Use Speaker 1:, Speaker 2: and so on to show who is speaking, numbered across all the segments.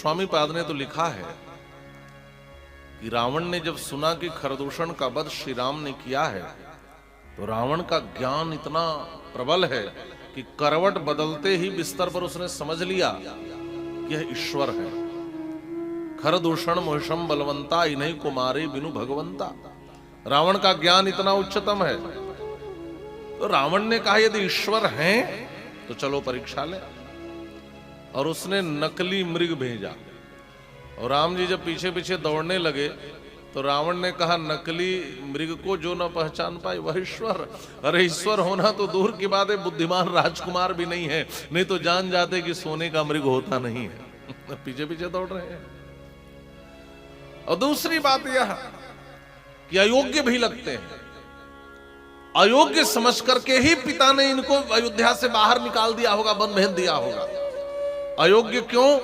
Speaker 1: गोस्वामी पाद ने तो लिखा है कि रावण ने जब सुना कि खरदूषण का वध श्री राम ने किया है तो रावण का ज्ञान इतना प्रबल है कि करवट बदलते ही बिस्तर पर उसने समझ लिया कि यह ईश्वर है। खरदूषण मोहिषम बलवंता इन्हीं को मारे बिनु भगवंता। रावण का ज्ञान इतना उच्चतम है। तो रावण ने कहा यदि ईश्वर हैं तो चलो परीक्षा ले, और उसने नकली मृग भेजा। और राम जी जब पीछे पीछे दौड़ने लगे तो रावण ने कहा नकली मृग को जो न पहचान पाए वह ईश्वर। अरे ईश्वर होना तो दूर की बात है, बुद्धिमान राजकुमार भी नहीं है, नहीं तो जान जाते कि सोने का मृग होता नहीं है। पीछे पीछे दौड़ रहे हैं। और दूसरी बात यह कि अयोग्य भी लगते हैं। अयोग्य समझ करके ही पिता ने इनको अयोध्या से बाहर निकाल दिया होगा, वन भेज दिया होगा। अयोग्य क्यों?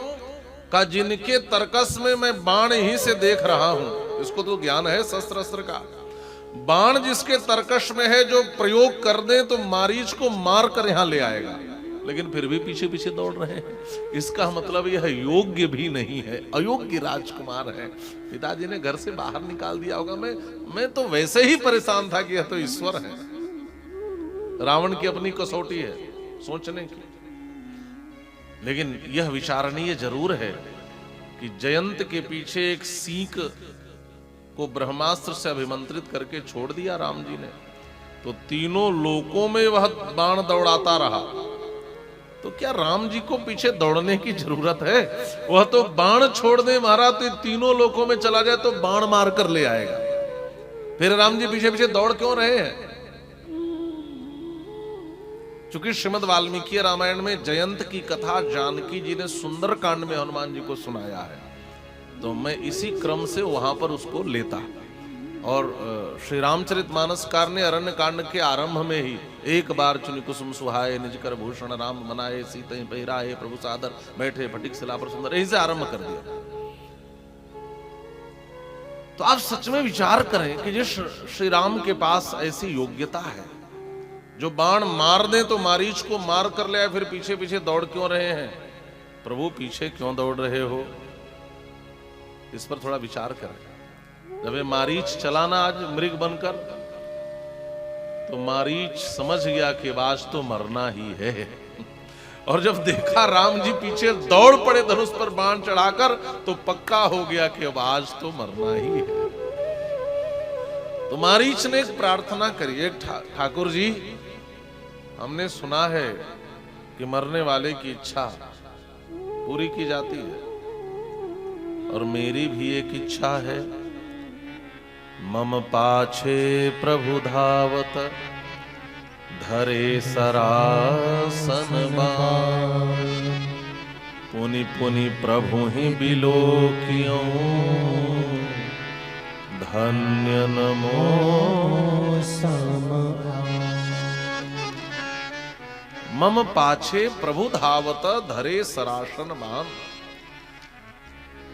Speaker 1: का जिनके तर्कस में मैं बाण ही से देख रहा हूं, इसको तो ज्ञान है शस्त्र अस्त्र का। बाण जिसके तर्कश में है, जो प्रयोग कर दे तो मारीच को मार कर यहां ले आएगा, लेकिन फिर भी पीछे पीछे दौड़ रहे हैं। इसका मतलब यह योग्य भी नहीं है, अयोग्य राजकुमार है। पिताजी ने घर से बाहर निकाल दिया होगा। मैं तो वैसे ही परेशान था कि यह तो ईश्वर है। रावण की अपनी कसौटी है सोचने की। लेकिन यह विचारणीय जरूर है कि जयंत के पीछे एक सीक को ब्रह्मास्त्र से अभिमंत्रित करके छोड़ दिया राम जी ने, तो तीनों लोकों में वह बाण दौड़ाता रहा। तो क्या राम जी को पीछे दौड़ने की जरूरत है? वह तो बाण छोड़ दे महाराज तो तीनों लोकों में चला जाए तो बाण मार कर ले आएगा। फिर राम जी पीछे पीछे दौड़ क्यों रहे हैं? चूंकि श्रीमद् वाल्मीकि रामायण में जयंत की कथा जानकी जी ने सुंदर कांड में हनुमान जी को सुनाया है, तो मैं इसी क्रम से वहां पर उसको लेता। और श्री रामचरितमानसकार ने अरण्य कांड के आरंभ में ही एक बार चुनि कुसुम सुहाए निज कर भूषण राम मनाए सीते पहिराए प्रभु सादर बैठे फटिक शिला पर सुंदर, यही से आरंभ कर दिया। तो आप सच में विचार करें कि जिस श्री राम के पास ऐसी योग्यता है, जो बाण मार दे तो मारीच को मार कर ले आए, फिर पीछे पीछे दौड़ क्यों रहे हैं? प्रभु पीछे क्यों दौड़ रहे हो? इस पर थोड़ा विचार करें। जब ये मारीच चला ना आज मृग बनकर, तो मारीच समझ गया कि आज तो मरना ही है। और जब देखा राम जी पीछे दौड़ पड़े धनुष पर बाण चढ़ाकर, तो पक्का हो गया कि अब आज तो मरना ही है। तो मारीच ने एक प्रार्थना करी, ठाकुर जी हमने सुना है कि मरने वाले की इच्छा पूरी की जाती है, और मेरी भी एक इच्छा है। मम पाछे प्रभु धावत धरे सरासन बाण, पुनि पुनि प्रभु ही बिलोकियों धन्य नमो सम। मम पाछे प्रभु धावत धरे सरासन बाण।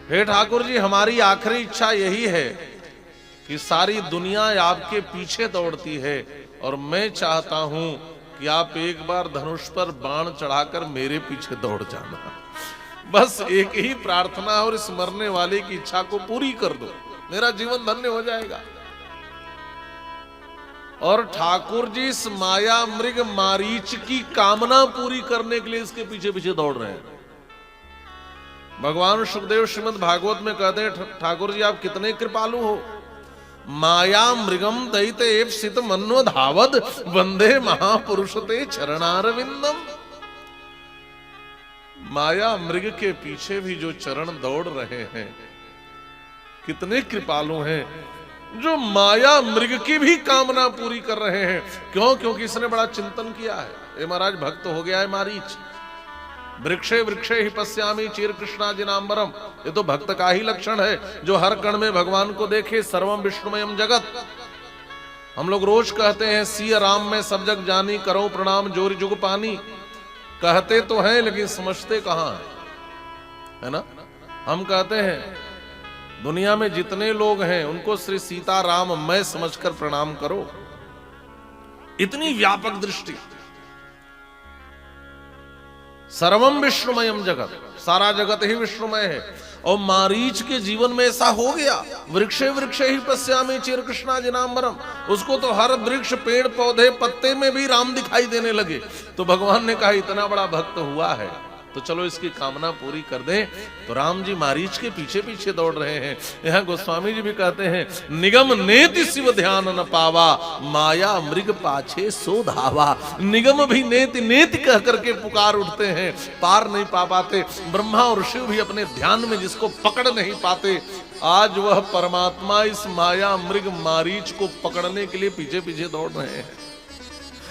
Speaker 1: हे ठाकुर जी हमारी आखिरी इच्छा यही है कि सारी दुनिया आपके पीछे दौड़ती है, और मैं चाहता हूं कि आप एक बार धनुष पर बाण चढ़ाकर मेरे पीछे दौड़ जाना। बस एक ही प्रार्थना, और इस मरने वाले की इच्छा को पूरी कर दो, मेरा जीवन धन्य हो जाएगा। और ठाकुर जी इस माया मृग मारीच की कामना पूरी करने के लिए इसके पीछे पीछे दौड़ रहे हैं। भगवान सुखदेव श्रीमद् भागवत में कहते हैं, ठाकुर जी आप कितने कृपालु हो। माया मृगम दयिते एप्सित मन्नो धावद वंदे महापुरुष ते चरणारविंदम। माया मृग के पीछे भी जो चरण दौड़ रहे हैं, कितने कृपालु हैं, जो माया मृग की भी कामना पूरी कर रहे हैं। क्यों? क्योंकि इसने बड़ा चिंतन किया है। ये महाराज भक्त हो गया है मारीच। वृक्षे वृक्षे ही पश्यामी चीर कृष्णा जिनांबरम, ये तो भक्त का ही लक्षण है, जो हर कण में भगवान को देखे। सर्वम विष्णुमयम जगत, हम लोग रोज कहते हैं सिय राम में सब जग जानी, करो प्रणाम जोरी जुग पानी। कहते तो हैं लेकिन समझते कहां है ना? हम कहते हैं दुनिया में जितने लोग हैं उनको श्री सीता राम मैं समझकर प्रणाम करो। इतनी व्यापक दृष्टि। सर्वम विष्णुमयम जगत, सारा जगत ही विष्णुमय है। और मारीच के जीवन में ऐसा हो गया, वृक्षे वृक्षे ही पश्यामि चिर कृष्णा जिनांबरम, उसको तो हर वृक्ष पेड़ पौधे पत्ते में भी राम दिखाई देने लगे। तो भगवान ने कहा इतना बड़ा भक्त हुआ है तो चलो इसकी कामना पूरी कर दें। तो राम जी मारीच के पीछे पीछे दौड़ रहे हैं। यहाँ गोस्वामी जी भी कहते हैं निगम नेति शिव ध्यान न पावा, माया मृग पाछे सो धावा। निगम भी नेति नेति कह करके पुकार उठते हैं, पार नहीं पा पाते। ब्रह्मा और शिव भी अपने ध्यान में जिसको पकड़ नहीं पाते, आज वह परमात्मा इस माया मृग मारीच को पकड़ने के लिए पीछे पीछे दौड़ रहे हैं।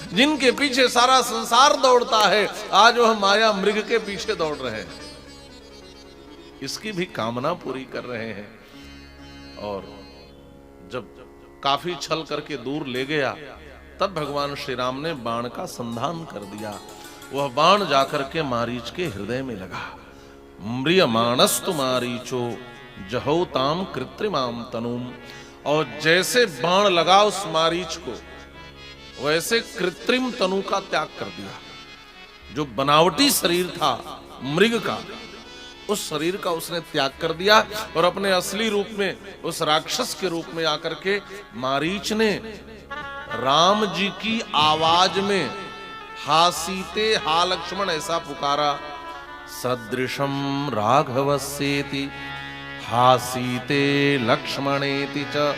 Speaker 1: जिनके पीछे सारा संसार दौड़ता है, आज वह माया मृग के पीछे दौड़ रहे हैं, इसकी भी कामना पूरी कर रहे हैं। और जब काफी छल करके दूर ले गया, तब भगवान श्री राम ने बाण का संधान कर दिया। वह बाण जाकर के मारीच के हृदय में लगा। म्रियमाणस्तु मारीचो जहोताम कृत्रिमाम तनुम। और जैसे बाण लगा उस मारीच को, वैसे कृत्रिम तनु का त्याग कर दिया। जो बनावटी शरीर था मृग का, उस शरीर का उसने त्याग कर दिया और अपने असली रूप में, उस राक्षस के रूप में आकर के मारीच ने राम जी की आवाज में हा सीते हा लक्ष्मण ऐसा पुकारा, सदृशम राघवस्येति हा सीते लक्ष्मणेति च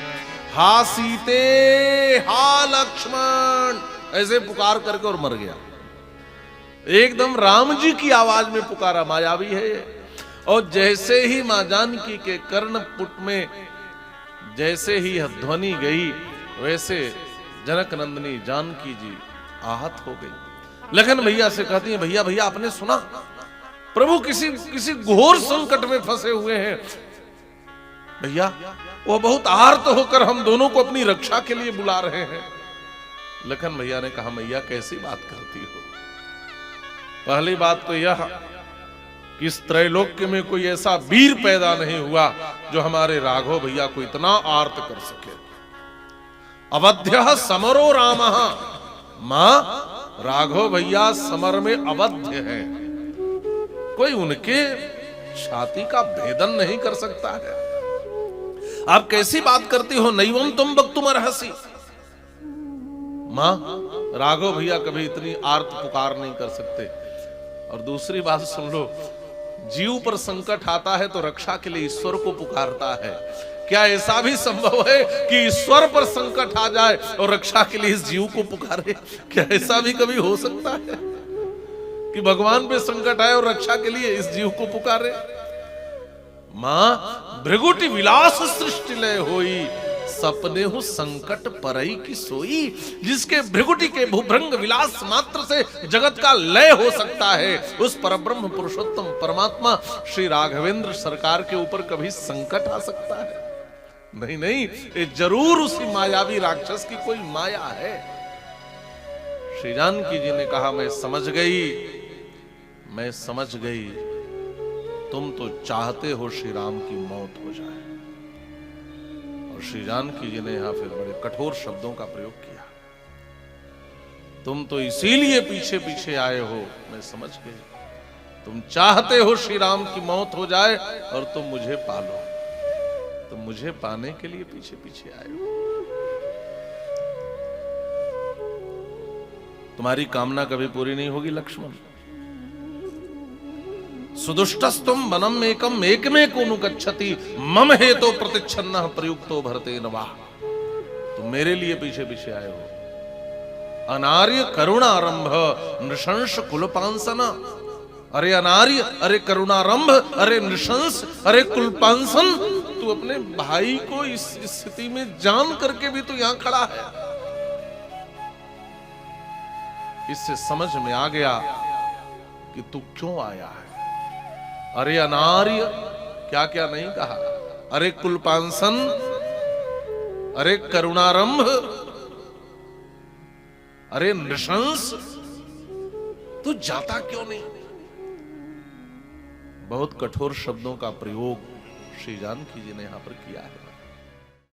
Speaker 1: हा सीते हा लक्ष्मण, ऐसे पुकार करके और मर गया। एकदम राम जी की आवाज में पुकारा, मायावी है ये। और जैसे ही मां जानकी के कर्णपुट में जैसे ही ध्वनि गई, वैसे जनक नंदिनी जानकी जी आहत हो गई। लखन भैया से कहती है, भैया भैया आपने सुना, प्रभु किसी घोर संकट में फंसे हुए हैं भैया, वो बहुत आर्त होकर हम दोनों को अपनी रक्षा के लिए बुला रहे हैं। लखन भैया ने कहा, मैया कैसी बात करती हो। पहली बात तो यह कि इस त्रैलोक्य में कोई ऐसा वीर पैदा नहीं हुआ जो हमारे राघव भैया को इतना आर्त कर सके। अवध्य समरो रामः, मां राघव भैया समर में अवध्य है, कोई उनके छाती का भेदन नहीं कर सकता है। आप कैसी बात करती हो, नैवम तुम वक्तुम अर्हसि। मां राघव भैया कभी इतनी आर्त पुकार नहीं कर सकते। और दूसरी बात सुन लो, जीव पर संकट आता है तो रक्षा के लिए ईश्वर को पुकारता है। क्या ऐसा भी संभव है कि ईश्वर पर संकट आ जाए और रक्षा के लिए इस जीव को पुकारे? क्या ऐसा भी कभी हो सकता है कि भगवान पे संकट आए और रक्षा के लिए इस जीव को पुकारे? मां भृगुटी विलास सृष्टि लय होई, सपने हूं संकट परई की सोई। जिसके भृगुटी के भूभृंग विलास मात्र से जगत का लय हो सकता है, उस परब्रह्म पुरुषोत्तम परमात्मा श्री राघवेंद्र सरकार के ऊपर कभी संकट आ सकता है? नहीं नहीं, ये जरूर उसी मायावी राक्षस की कोई माया है। श्री जानकी जी ने कहा, मैं समझ गई, तुम तो चाहते हो श्री राम की मौत हो जाए। और श्री जानकी जी ने यहां फिर बड़े कठोर शब्दों का प्रयोग किया। तुम तो इसीलिए पीछे पीछे आए हो, मैं समझ गई, तुम चाहते हो श्री राम की मौत हो जाए और तुम मुझे पालो, तुम मुझे पाने के लिए पीछे पीछे आए हो। तुम्हारी कामना कभी पूरी नहीं होगी लक्ष्मण। सुदुष्टस्तुम वनम एकम एकमे को नुगच्छति मम हेतो प्रतिच्छन्नः प्रयुक्तो भरतेन वाह। तुम मेरे लिए पीछे पीछे आए हो। अनार्य करुणारंभ नृशंस कुलपांसना। अरे अनार्य, अरे करुणारंभ, अरे नृशंस, अरे कुलपांसन। तू अपने भाई को इस स्थिति में जान करके भी तू यहां खड़ा है। इससे समझ में आ गया कि तू क्यों आया है। अरे अनार्य, क्या क्या नहीं कहा, अरे कुलपांसन, अरे करुणारंभ, अरे नृशंस, तू जाता क्यों नहीं? बहुत कठोर शब्दों का प्रयोग श्री जानकी जी ने यहां पर किया है।